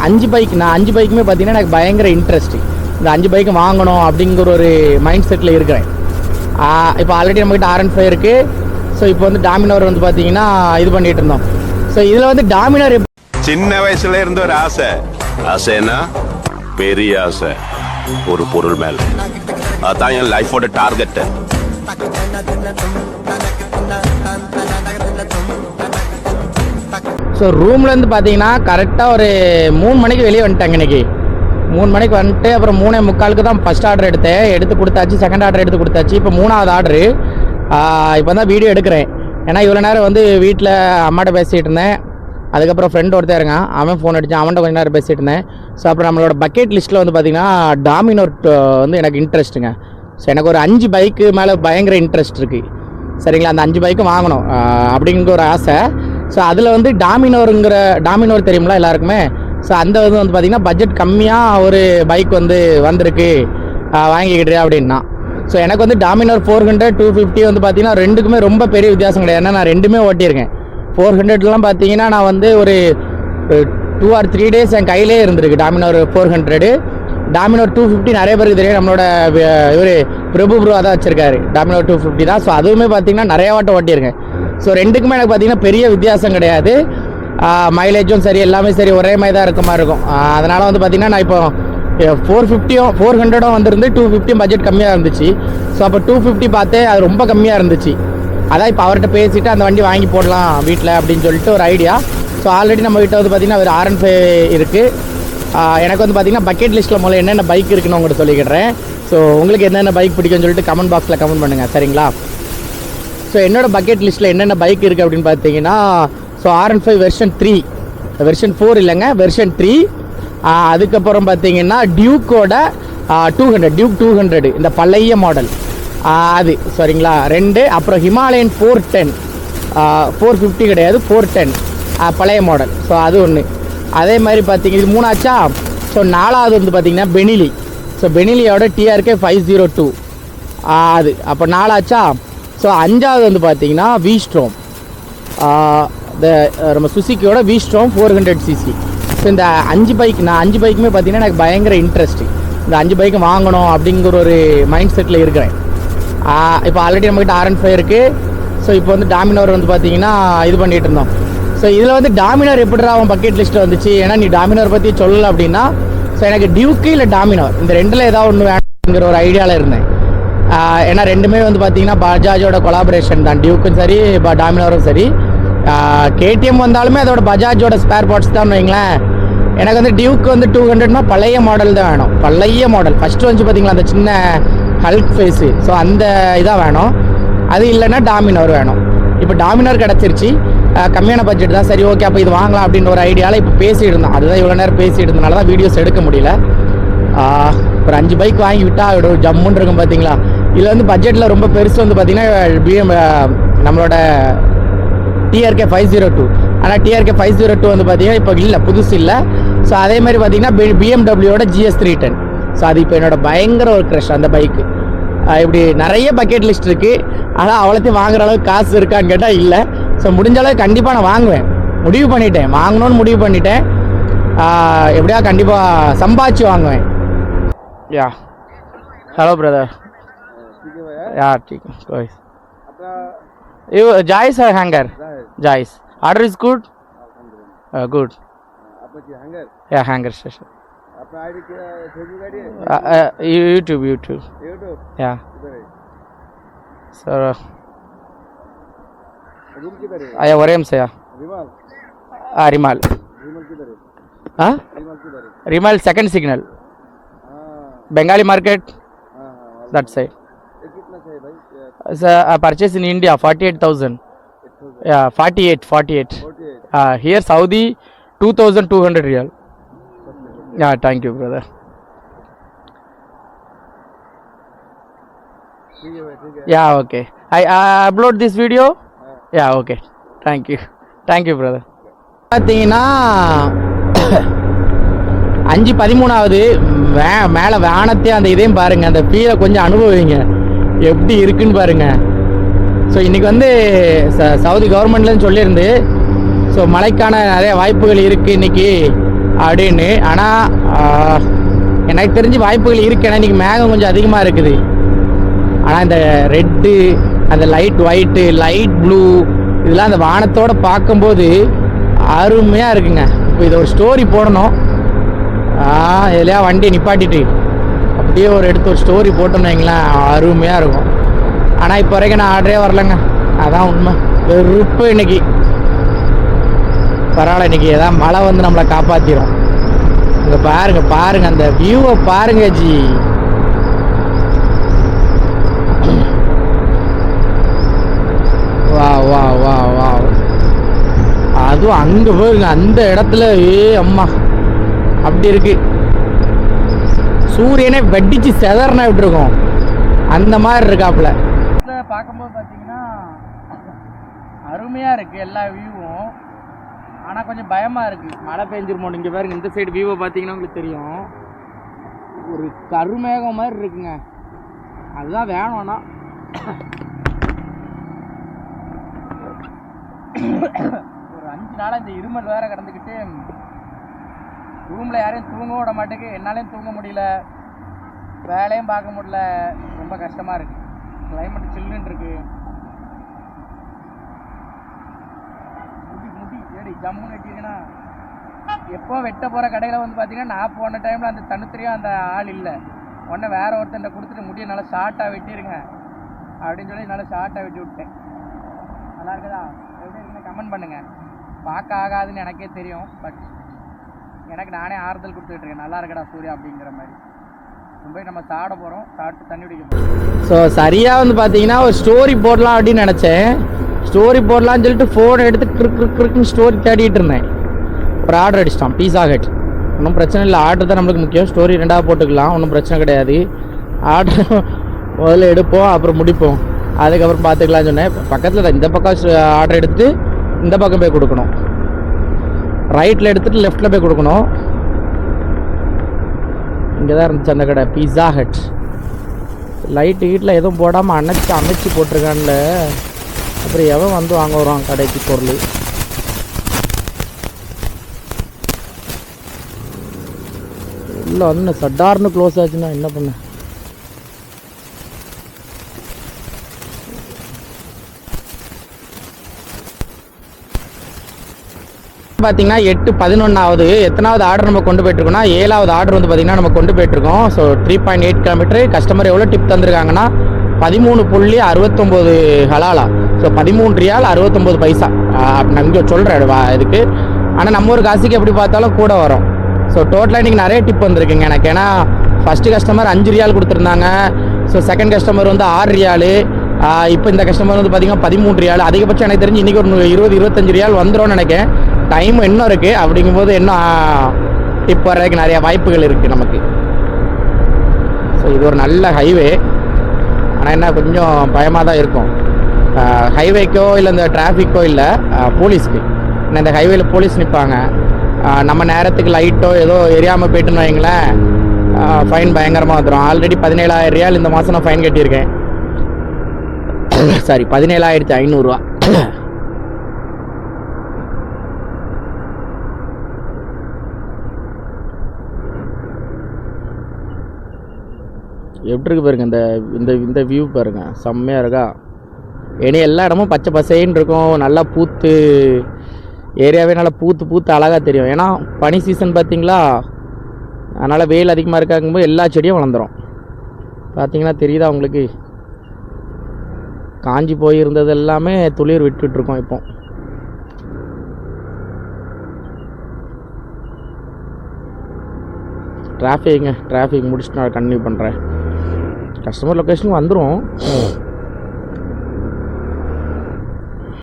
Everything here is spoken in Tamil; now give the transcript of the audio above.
5 பைக், நான் 5 பைக்குமே பார்த்தீங்கன்னா எனக்கு பயங்கர இன்ட்ரெஸ்ட். இந்த 5 பைக்கு வாங்கணும் அப்படிங்கிற ஒரு மைண்ட் செட்டில் இருக்கிறேன். இப்போ ஆல்ரெடி நம்மகிட்ட R15 இருக்குது. ஸோ இப்போ வந்து டாமினார் வந்து பார்த்தீங்கன்னா இது பண்ணிகிட்டு இருந்தோம். ஸோ இதில் வந்து டாமினார் சின்ன வயசுல இருந்த ஒரு ஆசைன்னா பெரிய ஆசை ஒரு பொருள் மேல. அதான் என் லைஃபோட டார்கெட். ஸோ ரூம்லேருந்து பார்த்தீங்கன்னா கரெக்டாக ஒரு 3 மணிக்கு வெளியே வந்துட்டாங்க. இன்றைக்கி 3 மணிக்கு வந்துட்டு அப்புறம் 3:45 தான் ஃபஸ்ட் ஆர்டர் எடுத்து கொடுத்தாச்சு. செகண்ட் ஆர்டர் எடுத்து கொடுத்தாச்சு. இப்போ 3வது ஆர்டரு. இப்போ தான் வீடியோ எடுக்கிறேன். ஏன்னா இவ்வளோ நேரம் வந்து வீட்டில் அம்மாட்ட பேசிகிட்டு இருந்தேன். அதுக்கப்புறம் ஃப்ரெண்ட் ஒருத்தர் இருக்கான், அவன் ஃபோன் அடித்தான், அவன்கிட்ட கொஞ்சம் நேரம் பேசிகிட்டு இருந்தேன். ஸோ அப்புறம் நம்மளோட பக்கெட் லிஸ்ட்டில் வந்து பார்த்திங்கன்னா டாமினார் வந்து எனக்கு இன்ட்ரெஸ்ட்டுங்க. ஸோ எனக்கு ஒரு 5 பைக்கு மேலே பயங்கர இன்ட்ரெஸ்ட் இருக்குது. சரிங்களா, அந்த 5 பைக்கும் வாங்கணும் அப்படிங்கிற ஒரு ஆசை. ஸோ அதில் வந்து டாமினார் தெரியுங்களா எல்லாருக்குமே. ஸோ அந்த இது வந்து பார்த்திங்கன்னா பட்ஜெட் கம்மியாக ஒரு பைக் வந்து வந்திருக்கு, வாங்கிக்கிட்டு அப்படின்னா. ஸோ எனக்கு வந்து டாமினார் 400, 250 வந்து பார்த்திங்கன்னா ரெண்டுக்குமே ரொம்ப பெரிய வித்தியாசம் கிடையாது. ஏன்னா நான் ரெண்டுமே ஓட்டியிருக்கேன். 400லாம் பார்த்தீங்கன்னா நான் வந்து ஒரு 2 or 3 days என் கையிலே இருந்திருக்கு டாமினார் 400. டாமினார் 250 நிறைய பேருக்கு தெரியும். நம்மளோட இவர் பிரபு ப்ரோ தான் வச்சுருக்காரு, டாமினார் 250 தான். ஸோ அதுவுமே பார்த்தீங்கன்னா நிறைய வாட்டம் ஓட்டியிருக்கேன். ஸோ ரெண்டுக்குமே எனக்கு பார்த்தீங்கன்னா பெரிய வித்தியாசம் கிடையாது. மைலேஜும் சரி எல்லாமே சரி ஒரே மாதிரி தான் இருக்க மாதிரி இருக்கும். அதனால் வந்து பார்த்திங்கன்னா நான் இப்போ 400 வந்துருந்து 250 பட்ஜெட் கம்மியாக இருந்துச்சு. ஸோ அப்போ 250 பார்த்தே அது ரொம்ப கம்மியாக இருந்துச்சு. அதான் இப்போ அவர்கிட்ட பேசிவிட்டு அந்த வண்டி வாங்கி போடலாம் வீட்டில் அப்படின்னு சொல்லிட்டு ஒரு ஐடியா. ஸோ ஆல்ரெடி நம்ம வீட்டில் வந்து பார்த்திங்கன்னா ஒரு R15 இருக்குது. எனக்கு வந்து பார்த்திங்கன்னா பக்கெட் லிஸ்ட்டில் முதல்ல என்னென்ன பைக் இருக்குன்னு உங்கள்கிட்ட சொல்லிக்கிறேன். ஸோ உங்களுக்கு என்னென்ன பைக் பிடிக்கும்னு சொல்லிட்டு கமெண்ட் பாக்ஸில் கமெண்ட் பண்ணுங்கள், சரிங்களா. ஸோ என்னோட பக்கெட் லிஸ்ட்டில் என்னென்ன பைக் இருக்குது அப்படின்னு பார்த்தீங்கன்னா, ஸோ R15 வெர்ஷன் 3, வெர்ஷன் 4 இல்லைங்க, வெர்ஷன் 3. அதுக்கப்புறம் பார்த்தீங்கன்னா டியூக்கோட 200, டியூக் 200 இந்த பழைய மாடல் அது, சரிங்களா, 2. அப்புறம் ஹிமாலயன் 410, 450 கிடையாது, 410 பழைய மாடல். ஸோ அது ஒன்று. அதே மாதிரி பார்த்தீங்க இது 3 ஆச்சா. ஸோ 4வது வந்து பார்த்தீங்கன்னா பெனிலி. ஸோ பெனிலியோட TRK 502 அது அப்போ 4 ஆச்சா. ஸோ 5வது வந்து பார்த்தீங்கன்னா V-Strom, நம்ம சுசுக்கியோட V-Strom 400cc. ஸோ இந்த 5 பைக், நான் 5 பைக்குமே பார்த்தீங்கன்னா எனக்கு பயங்கர இன்ட்ரெஸ்ட். இந்த 5 பைக்கு வாங்கணும் அப்படிங்கிற ஒரு மைண்ட் செட்டில் இருக்கிறேன். இப்போ ஆல்ரெடி நம்மகிட்ட R15 இருக்குது. ஸோ இப்போ வந்து டாமினார் வந்து பார்த்தீங்கன்னா இது பண்ணிகிட்டு இருந்தோம். ஸோ இதில் வந்து டாமினார் எப்படி அவன் பக்கெட் லிஸ்ட்டில் வந்துச்சு, ஏன்னா நீ டாமினார் பற்றி சொல்லலை அப்படின்னா. ஸோ எனக்கு டியூக்கு இல்லை டாமினார் இந்த ரெண்டில் ஏதாவது ஒன்று வேணுங்கிற ஒரு ஐடியாவில் இருந்தேன். ஏன்னா ரெண்டுமே வந்து பார்த்தீங்கன்னா பஜாஜோட கொலாபரேஷன் தான், டியூக்கும் சரி டாமினாரும் சரி. KTM வந்தாலுமே அதோட பஜாஜோட ஸ்பேர் பார்ட்ஸ் தான் வைங்களேன். எனக்கு வந்து டியூக்கு வந்து 200னா பழைய மாடல் தான் வேணும், பழைய மாடல். ஃபஸ்ட்டு வந்து பார்த்தீங்களா அந்த சின்ன ஹல்க் ஃபேஸு, ஸோ அந்த இதாக வேணும். அது இல்லைன்னா டாமினார் வேணும். இப்போ டாமினார் கிடச்சிருச்சு, கம்மியான பட்ஜெட் தான். சரி ஓகே, அப்போ இது வாங்கலாம் அப்படின்ற ஒரு ஐடியாவில் இப்போ பேசிகிட்டு இருந்தோம். அதுதான் இவ்வளோ நேரம் பேசிகிட்டு இருந்தனால தான் வீடியோஸ் எடுக்க முடியல. ஒரு 5 பைக் வாங்கி விட்டால் ஒரு ஜம்முன்னு இருக்கும் பார்த்தீங்களா. இதில் வந்து பட்ஜெட்டில் ரொம்ப பெருசு வந்து பார்த்திங்கன்னா நம்மளோட TRK 502. ஆனால் TRK 502 வந்து பார்த்திங்கன்னா இப்போ இல்லை, புதுசு இல்லை. ஸோ அதே மாதிரி பார்த்திங்கன்னா BMWவோட GS 310. ஸோ அது இப்போ என்னோட பயங்கர ஒரு க்ரஷ் அந்த பைக்கு. இப்படி நிறைய பக்கெட் லிஸ்ட் இருக்குது. ஆனால் அவ்வளோத்தையும் வாங்குற அளவுக்கு காசு இருக்கான்னு கேட்டால் இல்லை. ஸோ முடிஞ்ச அளவுக்கு கண்டிப்பாக நான் வாங்குவேன், முடிவு பண்ணிட்டேன், வாங்கணும்னு முடிவு பண்ணிட்டேன். எப்படியா கண்டிப்பாக சம்பாதிச்சு வாங்குவேன். யா हेलो ब्रदर, यार ठीक है, कोई ये जायस है hanger, Jais order is good, good या हैंगर स्टेशन. अपना आईडी फेसबुक आईडी YouTube या सर. रूम किधर है? आया वरेम से या रिमाल किधर है? हाँ Rimal second signal, Bengali market, that side. कितना चाहिए भाई? Sir, purchase in India 48,000. Yeah, 48. Here Saudi 2,200 real. Yeah, thank you brother. Yeah, okay. I upload this video. Yeah, okay. Thank you brother. பார்த்தீங்கன்னா 5:13வது மேலே வானத்தே அந்த இதையும் பாருங்கள், அந்த ஃபீலை கொஞ்சம் அனுபவிங்க எப்படி இருக்குன்னு பாருங்கள். ஸோ இன்றைக்கி வந்து சவுதி கவர்மெண்ட்லேருந்து சொல்லியிருந்து, ஸோ மழைக்கான நிறைய வாய்ப்புகள் இருக்குது இன்றைக்கி அப்படின்னு. ஆனால் எனக்கு தெரிஞ்சு வாய்ப்புகள் இருக்கு. ஏன்னா இன்றைக்கி மேகம் கொஞ்சம் அதிகமாக இருக்குது. ஆனால் இந்த ரெட்டு, அந்த லைட் ஒயிட்டு, லைட் ப்ளூ இதெல்லாம் அந்த வானத்தோடு பார்க்கும்போது அருமையாக இருக்குங்க. இப்போ இதை ஒரு ஸ்டோரி போடணும். எதுலையா வண்டியை நிப்பாட்டிட்டு அப்படியே எடுத்து ஒரு ஸ்டோரி போட்டோம்னு வைங்களேன், அருமையாக இருக்கும். ஆனால் இப்போ வரைக்கும் நான் ஆர்டரே வரலைங்க. அதான் உண்மை. வெறுப்பு இன்னைக்கு. பரவாயில்ல, இன்னைக்கு ஏதாவது மழை வந்து நம்மளை காப்பாற்றிடும். இங்கே பாருங்க அந்த வியூவை பாருங்க ஜி. வா வா வா வா அதுவும் அங்கே போயிருங்க அந்த இடத்துல. அம்மா அப்படி இருக்கு. சூரியனே வெடிச்சு செதறனா விட்டுருக்கோம் அந்த மாதிரி இருக்காப்புல. பார்க்கும்போது பார்த்தீங்கன்னா அருமையாக இருக்குது எல்லா வியூவும். ஆனால் கொஞ்சம் பயமாக இருக்குது, மழை பெஞ்சிருமோன்னு. இங்கே பாருங்க, இந்த சைடு வியூவை பார்த்தீங்கன்னா உங்களுக்கு தெரியும், ஒரு கருமேகம் மாதிரி இருக்குங்க. அதுதான் வேணும்னா ஒரு 5 நாளாக இந்த இருமல் வேற கடந்துக்கிட்டு ரூமில் யாரையும் தூங்க விட மாட்டேங்க. என்னாலையும் தூங்க முடியல, வேலையும் பார்க்க முடியல. ரொம்ப கஷ்டமாக இருக்குது. கிளைமேட் சில்லுன்னு இருக்கு. முடி ஏடி ஜம்முன்னு வெட்டிங்கன்னா எப்போ வெட்ட போகிற கடையில் வந்து பார்த்தீங்கன்னா நான் போன டைமில் அந்த தனித்தனியாக அந்த ஆள் இல்லை. உடனே வேற ஒருத்தன் கொடுத்துட்டு முடியை நல்லா ஷார்ட்டாக வெட்டிடுங்க அப்படின்னு சொல்லி நல்லா ஷார்ட்டாக வெட்டி விட்டேன். நல்லா இருக்குதா? எப்படி இருக்குன்னு கமெண்ட் பண்ணுங்கள். பார்க்க ஆகாதுன்னு எனக்கே தெரியும், பட் எனக்கு நானே ஆறுதல் கொடுத்துட்டு இருக்கேன். நல்லா இருக்கடா சூர்யா அப்படிங்கிற மாதிரி. போய் நம்ம சாப்பிட போகிறோம், சாப்பிட்டு தண்ணி குடிக்க போகிறோம். ஸோ சரியாக வந்து பார்த்தீங்கன்னா ஒரு ஸ்டோரி போடலாம் அப்படின்னு நினச்சேன். ஸ்டோரி போடலான்னு சொல்லிட்டு ஃபோன் எடுத்து கிறுக்குன்னு ஸ்டோரி தேடிட்டு இருந்தேன். ஒரு ஆர்டர் அடிச்சிட்டான், பீஸா ஹட். ஒன்றும் பிரச்சனை இல்லை, ஆர்டர் தான் நம்மளுக்கு முக்கியம். ஸ்டோரி 2ஆக போட்டுக்கலாம், ஒன்றும் பிரச்சனை கிடையாது. ஆர்டர் முதல்ல எடுப்போம், அப்புறம் முடிப்போம், அதுக்கப்புறம் பார்த்துக்கலாம்னு சொன்னேன். பக்கத்தில் இந்த பக்கம் ஆர்டர் எடுத்து இந்த பக்கம் போய் கொடுக்கணும், ரைட்டில் எடுத்துகிட்டு லெஃப்டில் போய் கொடுக்கணும். இங்கே தான் இருந்துச்சு அந்த கடை, பீஸா ஹட். லைட்டு வீட்டில் எதுவும் போடாமல் அமைச்சு போட்டிருக்கான்ல. அப்புறம் எவன் வந்து வாங்க வருவான் கடைக்கு பொருள்? இல்லை வந்து சட்டார்னு க்ளோஸ் ஆச்சுன்னா என்ன பண்ண? பார்த்தீங்கன்னா 8:11 எத்தனாவது ஆர்டர் நம்ம கொண்டு போயிட்டுருக்கோம்னா 7வது ஆர்டர் வந்து பார்த்தீங்கன்னா நம்ம கொண்டு போயிட்டுருக்கோம். So 3.8 kilometre. கஸ்டமர் எவ்வளோ டிப் தந்திருக்காங்கன்னா 13.69 ஹலாலா. ஸோ 13 ரியால் 69 பைசா அப்படி நான் இங்கே சொல்கிறேன் இதுக்கு. ஆனால் நம்ம ஒரு காசுக்கு எப்படி பார்த்தாலும் கூட வரும். ஸோ டோட்டலாக இன்றைக்கி நிறைய டிப் வந்திருக்குங்க எனக்கு. ஏன்னா ஃபஸ்ட்டு கஸ்டமர் 5 ரியால் கொடுத்துருந்தாங்க. ஸோ செகண்ட் கஸ்டமர் வந்து 6 ரியாலு. இப்போ இந்த கஸ்டமர் வந்து பார்த்தீங்கன்னா 13 ரியால். அதிகபட்சம் எனக்கு தெரிஞ்சு இன்றைக்கி ஒரு 20-25 ரியால் வந்துடும் நினைக்கிறேன். டைம் இன்னும் இருக்குது. அப்படிங்கும்போது இன்னும் டிப் வர்றதுக்கு நிறையா வாய்ப்புகள் இருக்குது நமக்கு. ஸோ இது ஒரு நல்ல ஹைவே. ஆனால் என்ன கொஞ்சம் பயமாக தான் இருக்கும். ஹைவேக்கோ இல்லை இந்த டிராஃபிக்கோ இல்லை, போலீஸ்க்கு. ஏன்னா இந்த ஹைவேல போலீஸ் நிற்பாங்க. நம்ம நேரத்துக்கு லைட்டோ ஏதோ எரியாமல் போயிட்டுன்னு வைங்களேன், ஃபைன் பயங்கரமாக வந்துடும். ஆல்ரெடி 17,000 ரியால் இந்த மாதம் நான் ஃபைன் கட்டியிருக்கேன். சாரி, 17,500 எப்படி இருக்கு பாருங்க. இந்த வியூ பாருங்க, செம்மையாக இருக்கா. ஏன்னா எல்லா இடமும் பச்சை பசைன்னு இருக்கும், நல்லா பூத்து, ஏரியாவே நல்லா பூத்து அழகாக தெரியும். ஏன்னா பனி சீசன் பார்த்தீங்களா, அதனால் வெயில் அதிகமாக இருக்காங்கும்போது எல்லா செடியும் வளர்ந்துடும். பார்த்தீங்கன்னா தெரியுதா உங்களுக்கு? காஞ்சி போயிருந்தது எல்லாமே துளிர் விட்டுட்ருக்கோம். இப்போ டிராஃபிக் முடிச்சுட்டு நான் கண்டினியூ பண்ணுறேன். கஸ்டமர் லொக்கேஷனுக்கு வந்துடும்.